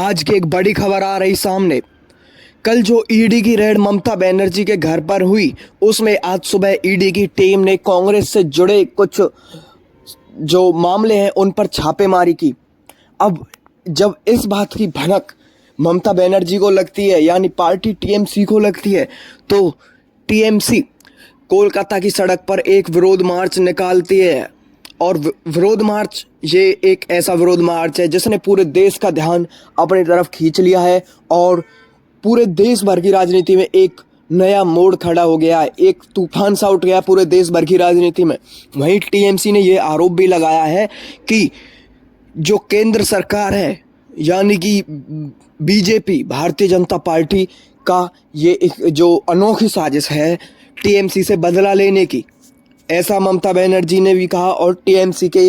आज की एक बड़ी खबर आ रही सामने। कल जो ईडी की रेड ममता बनर्जी के घर पर हुई, उसमें आज सुबह ईडी की टीम ने कांग्रेस से जुड़े कुछ जो मामले हैं उन पर छापेमारी की। अब जब इस बात की भनक ममता बनर्जी को लगती है, यानी पार्टी टीएमसी को लगती है, तो टीएमसी कोलकाता की सड़क पर एक विरोध मार्च निकालती है। और विरोध मार्च ये एक ऐसा विरोध मार्च है जिसने पूरे देश का ध्यान अपनी तरफ खींच लिया है और पूरे देश भर की राजनीति में एक नया मोड़ खड़ा हो गया है। एक तूफान सा उठ गया पूरे देश भर की राजनीति में। वहीं टीएमसी ने ये आरोप भी लगाया है कि जो केंद्र सरकार है, यानी कि बीजेपी भारतीय जनता पार्टी का ये एक जो अनोखी साजिश है टीएमसी से बदला लेने की, ऐसा ममता बनर्जी ने भी कहा और टीएमसी के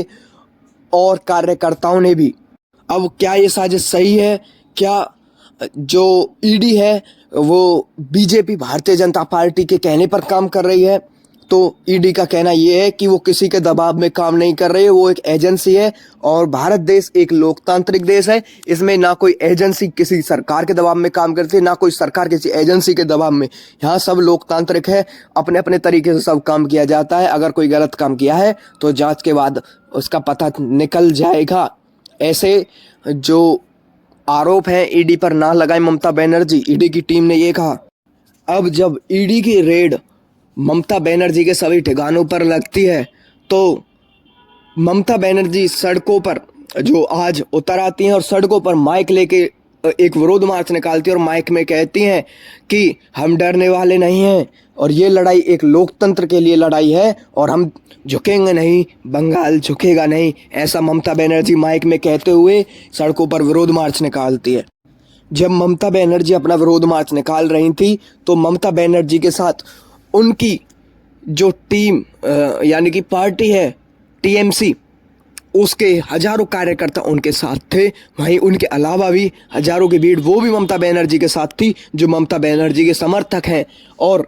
और कार्यकर्ताओं ने भी। अब क्या ये साजिश सही है? क्या जो ईडी है वो बीजेपी भारतीय जनता पार्टी के कहने पर काम कर रही है? तो ईडी का कहना ये है कि वो किसी के दबाव में काम नहीं कर रही है, वो एक एजेंसी है और भारत देश एक लोकतांत्रिक देश है। इसमें ना कोई एजेंसी किसी सरकार के दबाव में काम करती है, ना कोई सरकार किसी एजेंसी के दबाव में। यहाँ सब लोकतांत्रिक है, अपने अपने तरीके से सब काम किया जाता है। अगर कोई गलत काम किया है तो जांच के बाद उसका पता निकल जाएगा। ऐसे जो आरोप है ईडी पर ना लगाए ममता बनर्जी, ईडी की टीम ने ये कहा। अब जब ईडी की रेड ममता बनर्जी के सभी ठिकानों पर लगती है तो ममता बनर्जी सड़कों पर जो आज उतर आती हैं और सड़कों पर माइक लेके एक विरोध मार्च निकालती हैं और माइक में कहती हैं कि हम डरने वाले नहीं हैं और ये लड़ाई एक लोकतंत्र के लिए लड़ाई है और हम झुकेंगे नहीं, बंगाल झुकेगा नहीं। ऐसा ममता बनर्जी माइक में कहते हुए सड़कों पर विरोध मार्च निकालती है। जब ममता बनर्जी अपना विरोध मार्च निकाल रही थी तो ममता बनर्जी के साथ उनकी जो टीम यानी कि पार्टी है टीएमसी, उसके हजारों कार्यकर्ता उनके साथ थे। वहीं उनके अलावा भी हजारों की भीड़ वो भी ममता बनर्जी के साथ थी जो ममता बनर्जी के समर्थक हैं और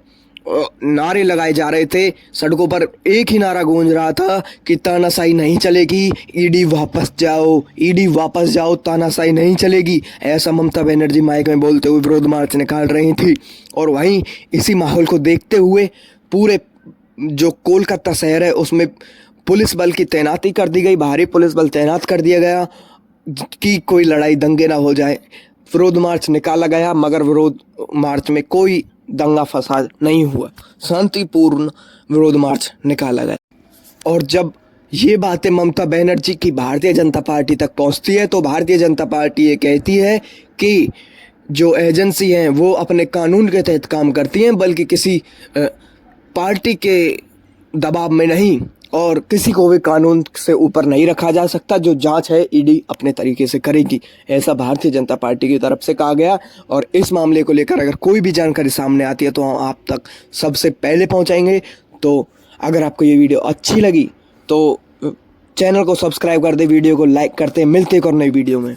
नारे लगाए जा रहे थे। सड़कों पर एक ही नारा गूंज रहा था कि तानाशाही नहीं चलेगी, ईडी वापस जाओ, ईडी वापस जाओ, तानाशाही नहीं चलेगी। ऐसा ममता बनर्जी माइक में बोलते हुए विरोध मार्च निकाल रही थी। और वहीं इसी माहौल को देखते हुए पूरे जो कोलकाता शहर है उसमें पुलिस बल की तैनाती कर दी गई, भारी पुलिस बल तैनात कर दिया गया कि कोई लड़ाई दंगे ना हो जाए। विरोध मार्च निकाला गया मगर विरोध मार्च में कोई दंगा फसाद नहीं हुआ, शांतिपूर्ण विरोध मार्च निकाला गया। और जब ये बातें ममता बनर्जी की भारतीय जनता पार्टी तक पहुंचती है तो भारतीय जनता पार्टी ये कहती है कि जो एजेंसी हैं वो अपने कानून के तहत काम करती हैं, बल्कि किसी पार्टी के दबाव में नहीं और किसी को भी कानून से ऊपर नहीं रखा जा सकता। जो जांच है ईडी अपने तरीके से करेगी, ऐसा भारतीय जनता पार्टी की तरफ से कहा गया। और इस मामले को लेकर अगर कोई भी जानकारी सामने आती है तो हम आप तक सबसे पहले पहुंचाएंगे। तो अगर आपको ये वीडियो अच्छी लगी तो चैनल को सब्सक्राइब कर दे, वीडियो को लाइक करते। मिलते एक और नई वीडियो में।